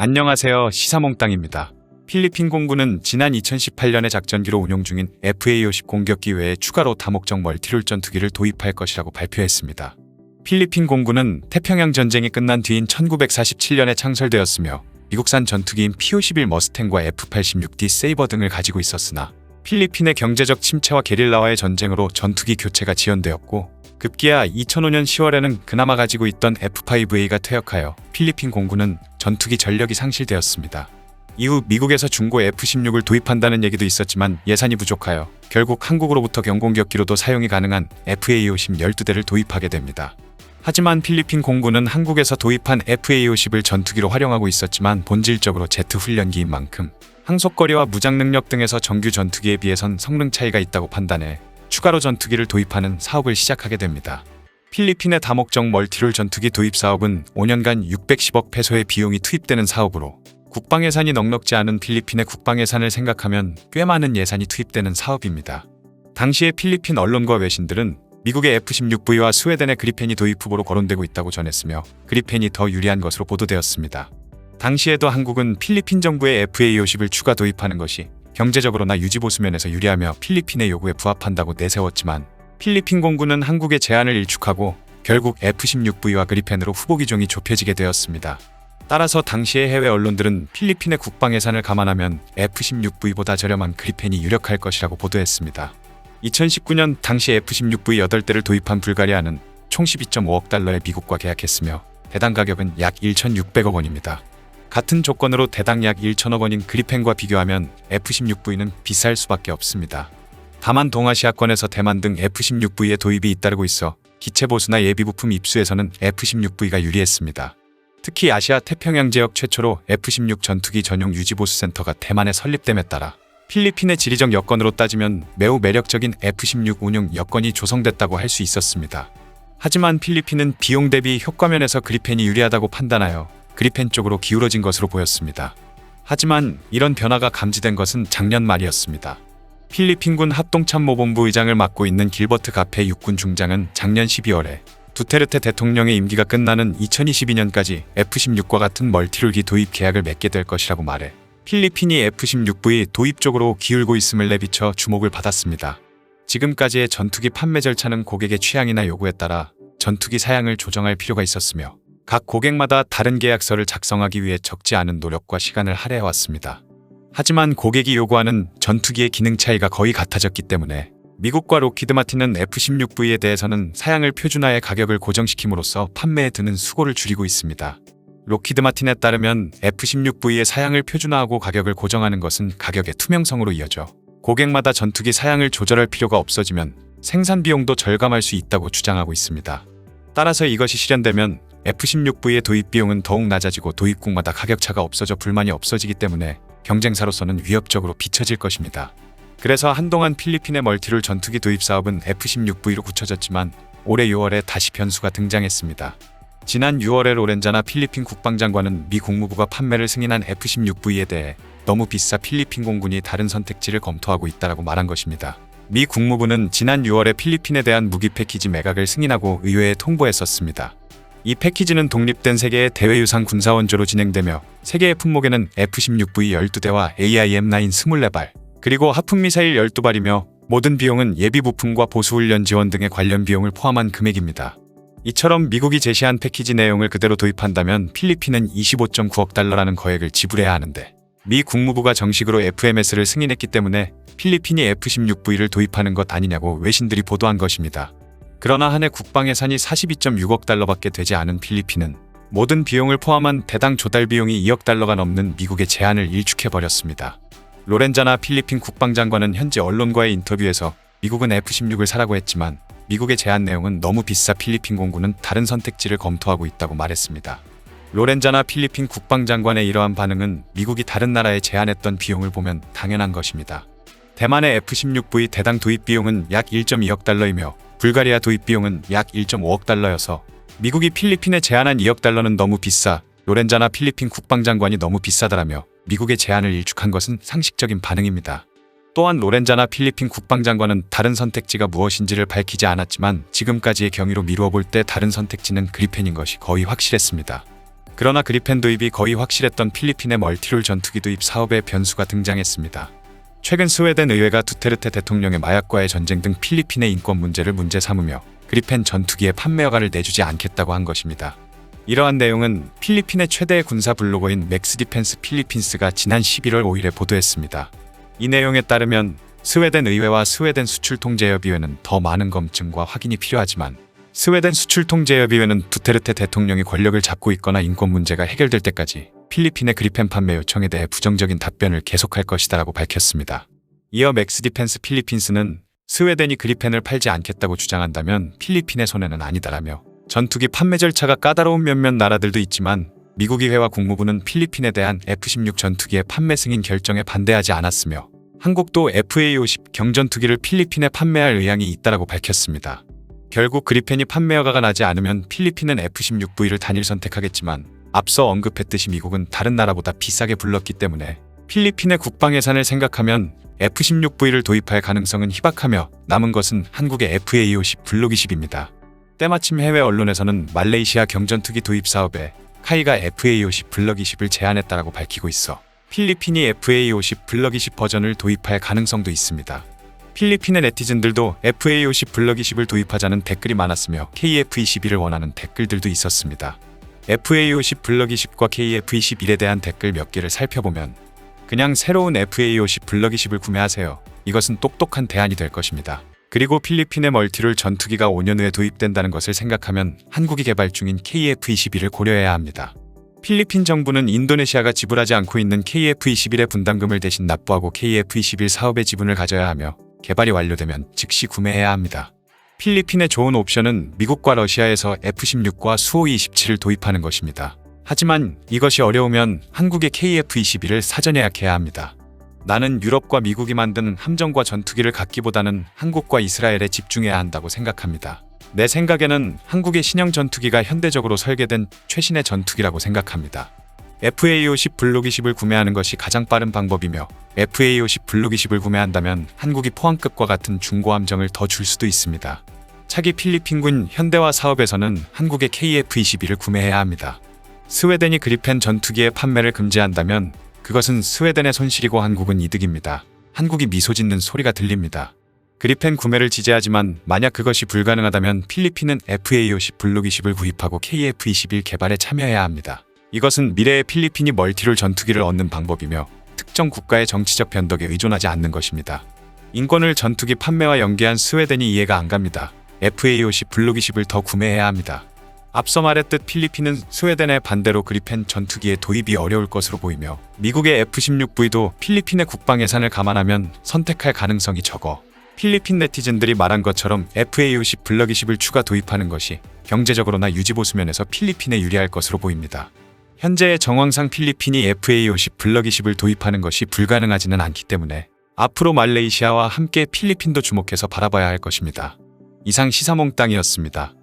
안녕하세요. 시사몽땅입니다. 필리핀 공군은 지난 2018년에 작전기로 운용 중인 FA-50 공격기 외에 추가로 다목적 멀티롤 전투기를 도입할 것이라고 발표했습니다. 필리핀 공군은 태평양 전쟁이 끝난 뒤인 1947년에 창설되었으며 미국산 전투기인 P-51 머스탱과 F-86D 세이버 등을 가지고 있었으나 필리핀의 경제적 침체와 게릴라와의 전쟁으로 전투기 교체가 지연되었고 급기야 2005년 10월에는 그나마 가지고 있던 F-5A가 퇴역하여 필리핀 공군은 전투기 전력이 상실되었습니다. 이후 미국에서 중고 F-16을 도입한다는 얘기도 있었지만 예산이 부족하여 결국 한국으로부터 경공격기로도 사용이 가능한 FA-50 12대를 도입하게 됩니다. 하지만 필리핀 공군은 한국에서 도입한 FA-50을 전투기로 활용하고 있었지만 본질적으로 제트 훈련기인 만큼 항속거리와 무장 능력 등에서 정규 전투기에 비해선 성능 차이가 있다고 판단해 추가로 전투기를 도입하는 사업을 시작하게 됩니다. 필리핀의 다목적 멀티롤 전투기 도입 사업은 5년간 610억 페소의 비용이 투입되는 사업으로 국방 예산이 넉넉지 않은 필리핀의 국방 예산을 생각하면 꽤 많은 예산이 투입되는 사업입니다. 당시의 필리핀 언론과 외신들은 미국의 F-16V와 스웨덴의 그리펜이 도입 후보로 거론되고 있다고 전했으며 그리펜이 더 유리한 것으로 보도되었습니다. 당시에도 한국은 필리핀 정부의 FA-50을 추가 도입하는 것이 경제적으로나 유지보수 면에서 유리하며 필리핀의 요구에 부합한다고 내세웠지만 필리핀 공군은 한국의 제안을 일축하고 결국 F-16V와 그리펜으로 후보 기종이 좁혀지게 되었습니다. 따라서 당시의 해외 언론들은 필리핀의 국방 예산을 감안하면 F-16V보다 저렴한 그리펜이 유력할 것이라고 보도했습니다. 2019년 당시 F-16V 8대를 도입한 불가리아는 총 12.5억 달러에 미국과 계약했으며 대당 가격은 약 1,600억 원입니다. 같은 조건으로 대당 약 1,000억 원인 그리펜과 비교하면 F-16V는 비쌀 수밖에 없습니다. 다만 동아시아권에서 대만 등 F-16V의 도입이 잇따르고 있어 기체 보수나 예비 부품 입수에서는 F-16V가 유리했습니다. 특히 아시아 태평양 지역 최초로 F-16 전투기 전용 유지보수센터가 대만에 설립됨에 따라 필리핀의 지리적 여건으로 따지면 매우 매력적인 F-16 운용 여건이 조성됐다고 할 수 있었습니다. 하지만 필리핀은 비용 대비 효과면에서 그리펜이 유리하다고 판단하여 그리펜 쪽으로 기울어진 것으로 보였습니다. 하지만 이런 변화가 감지된 것은 작년 말이었습니다. 필리핀군 합동참모본부 의장을 맡고 있는 길버트 가페 육군 중장은 작년 12월에 두테르테 대통령의 임기가 끝나는 2022년까지 F-16과 같은 멀티롤기 도입 계약을 맺게 될 것이라고 말해 필리핀이 F-16V 도입 쪽으로 기울고 있음을 내비쳐 주목을 받았습니다. 지금까지의 전투기 판매 절차는 고객의 취향이나 요구에 따라 전투기 사양을 조정할 필요가 있었으며 각 고객마다 다른 계약서를 작성하기 위해 적지 않은 노력과 시간을 할애해왔습니다. 하지만 고객이 요구하는 전투기의 기능 차이가 거의 같아졌기 때문에 미국과 록히드 마틴은 F-16V에 대해서는 사양을 표준화해 가격을 고정시킴으로써 판매에 드는 수고를 줄이고 있습니다. 록히드 마틴에 따르면 F-16V의 사양을 표준화하고 가격을 고정하는 것은 가격의 투명성으로 이어져 고객마다 전투기 사양을 조절할 필요가 없어지면 생산 비용도 절감할 수 있다고 주장하고 있습니다. 따라서 이것이 실현되면 F-16V의 도입 비용은 더욱 낮아지고 도입국마다 가격차가 없어져 불만이 없어지기 때문에 경쟁사로서는 위협적으로 비춰질 것입니다. 그래서 한동안 필리핀의 멀티롤 전투기 도입 사업은 F-16V로 굳혀졌지만 올해 6월에 다시 변수가 등장했습니다. 지난 6월에 로렌자나 필리핀 국방장관은 미 국무부가 판매를 승인한 F-16V에 대해 너무 비싸 필리핀 공군이 다른 선택지를 검토하고 있다고 말한 것입니다. 미 국무부는 지난 6월에 필리핀에 대한 무기 패키지 매각을 승인하고 의회에 통보했었습니다. 이 패키지는 독립된 세계의 대외유상 군사원조로 진행되며 세계의 품목에는 F-16V 12대와 AIM-9 24발, 그리고 하풍미사일 12발이며 모든 비용은 예비 부품과 보수훈련 지원 등의 관련 비용을 포함한 금액입니다. 이처럼 미국이 제시한 패키지 내용을 그대로 도입한다면 필리핀은 25.9억 달러라는 거액을 지불해야 하는데 미 국무부가 정식으로 FMS를 승인했기 때문에 필리핀이 F-16V를 도입하는 것 아니냐고 외신들이 보도한 것입니다. 그러나 한 해 국방 예산이 42.6억 달러밖에 되지 않은 필리핀은 모든 비용을 포함한 대당 조달 비용이 2억 달러가 넘는 미국의 제안을 일축해버렸습니다. 로렌자나 필리핀 국방장관은 현지 언론과의 인터뷰에서 미국은 F-16을 사라고 했지만 미국의 제안 내용은 너무 비싸 필리핀 공군은 다른 선택지를 검토하고 있다고 말했습니다. 로렌자나 필리핀 국방장관의 이러한 반응은 미국이 다른 나라에 제안했던 비용을 보면 당연한 것입니다. 대만의 F-16V 대당 도입 비용은 약 1.2억 달러이며 불가리아 도입 비용은 약 1.5억 달러여서 미국이 필리핀에 제안한 2억 달러는 너무 비싸, 로렌자나 필리핀 국방장관이 너무 비싸다라며 미국의 제안을 일축한 것은 상식적인 반응입니다. 또한 로렌자나 필리핀 국방장관은 다른 선택지가 무엇인지를 밝히지 않았지만 지금까지의 경위로 미루어 볼 때 다른 선택지는 그리펜인 것이 거의 확실했습니다. 그러나 그리펜 도입이 거의 확실했던 필리핀의 멀티롤 전투기 도입 사업에 변수가 등장했습니다. 최근 스웨덴 의회가 두테르테 대통령의 마약과의 전쟁 등 필리핀의 인권 문제를 문제 삼으며 그리펜 전투기의 판매 허가를 내주지 않겠다고 한 것입니다. 이러한 내용은 필리핀의 최대의 군사 블로거인 맥스 디펜스 필리핀스가 지난 11월 5일에 보도했습니다. 이 내용에 따르면 스웨덴 의회와 스웨덴 수출통제협의회는 더 많은 검증과 확인이 필요하지만 스웨덴 수출통제협의회는 두테르테 대통령이 권력을 잡고 있거나 인권 문제가 해결될 때까지 필리핀의 그리펜 판매 요청에 대해 부정적인 답변을 계속할 것이다라고 밝혔습니다. 이어 맥스 디펜스 필리핀스는 스웨덴이 그리펜을 팔지 않겠다고 주장한다면 필리핀의 손해는 아니다라며 전투기 판매 절차가 까다로운 몇몇 나라들도 있지만 미국 의회와 국무부는 필리핀에 대한 F-16 전투기의 판매 승인 결정에 반대하지 않았으며 한국도 FA-50 경전투기를 필리핀에 판매할 의향이 있다라고 밝혔습니다. 결국 그리펜이 판매 허가가 나지 않으면 필리핀은 F-16V를 단일 선택하겠지만 앞서 언급했듯이 미국은 다른 나라보다 비싸게 불렀기 때문에 필리핀의 국방 예산을 생각하면 F-16V를 도입할 가능성은 희박하며 남은 것은 한국의 FA-50 블록 20입니다. 때마침 해외 언론에서는 말레이시아 경전투기 도입 사업에 카이가 FA-50 블럭 20을 제안했다라고 밝히고 있어 필리핀이 FA-50 블럭 20 버전을 도입할 가능성도 있습니다. 필리핀의 네티즌들도 FA-50 블럭 20을 도입하자는 댓글이 많았으며 KF-21을 원하는 댓글들도 있었습니다. FA-50 블럭 20과 KF-21에 대한 댓글 몇 개를 살펴보면 그냥 새로운 FA-50 블럭 20을 구매하세요. 이것은 똑똑한 대안이 될 것입니다. 그리고 필리핀의 멀티롤 전투기가 5년 후에 도입된다는 것을 생각하면 한국이 개발 중인 KF-21을 고려해야 합니다. 필리핀 정부는 인도네시아가 지불하지 않고 있는 KF-21의 분담금을 대신 납부하고 KF-21 사업의 지분을 가져야 하며 개발이 완료되면 즉시 구매해야 합니다. 필리핀의 좋은 옵션은 미국과 러시아에서 F-16과 수호-27을 도입하는 것입니다. 하지만 이것이 어려우면 한국의 KF-21을 사전 예약해야 합니다. 나는 유럽과 미국이 만든 함정과 전투기를 갖기보다는 한국과 이스라엘에 집중해야 한다고 생각합니다. 내 생각에는 한국의 신형 전투기가 현대적으로 설계된 최신의 전투기라고 생각합니다. FA-50 블록 20을 구매하는 것이 가장 빠른 방법이며 FA-50 블록 20을 구매한다면 한국이 포항급과 같은 중고함정을 더 줄 수도 있습니다. 차기 필리핀군 현대화 사업에서는 한국의 KF-21을 구매해야 합니다. 스웨덴이 그리펜 전투기의 판매를 금지한다면 그것은 스웨덴의 손실이고 한국은 이득입니다. 한국이 미소 짓는 소리가 들립니다. 그리펜 구매를 지지하지만 만약 그것이 불가능하다면 필리핀은 FA-50 블록 20을 구입하고 KF-21 개발에 참여해야 합니다. 이것은 미래의 필리핀이 멀티롤 전투기를 얻는 방법이며 특정 국가의 정치적 변덕에 의존하지 않는 것입니다. 인권을 전투기 판매와 연계한 스웨덴이 이해가 안 갑니다. FA-50 블록 20을 더 구매해야 합니다. 앞서 말했듯 필리핀은 스웨덴의 반대로 그리펜 전투기의 도입이 어려울 것으로 보이며 미국의 F-16V도 필리핀의 국방 예산을 감안하면 선택할 가능성이 적어 필리핀 네티즌들이 말한 것처럼 FA-50 블럭 20을 추가 도입하는 것이 경제적으로나 유지보수 면에서 필리핀에 유리할 것으로 보입니다. 현재의 정황상 필리핀이 FA-50 블럭 20을 도입하는 것이 불가능하지는 않기 때문에 앞으로 말레이시아와 함께 필리핀도 주목해서 바라봐야 할 것입니다. 이상 시사몽땅이었습니다.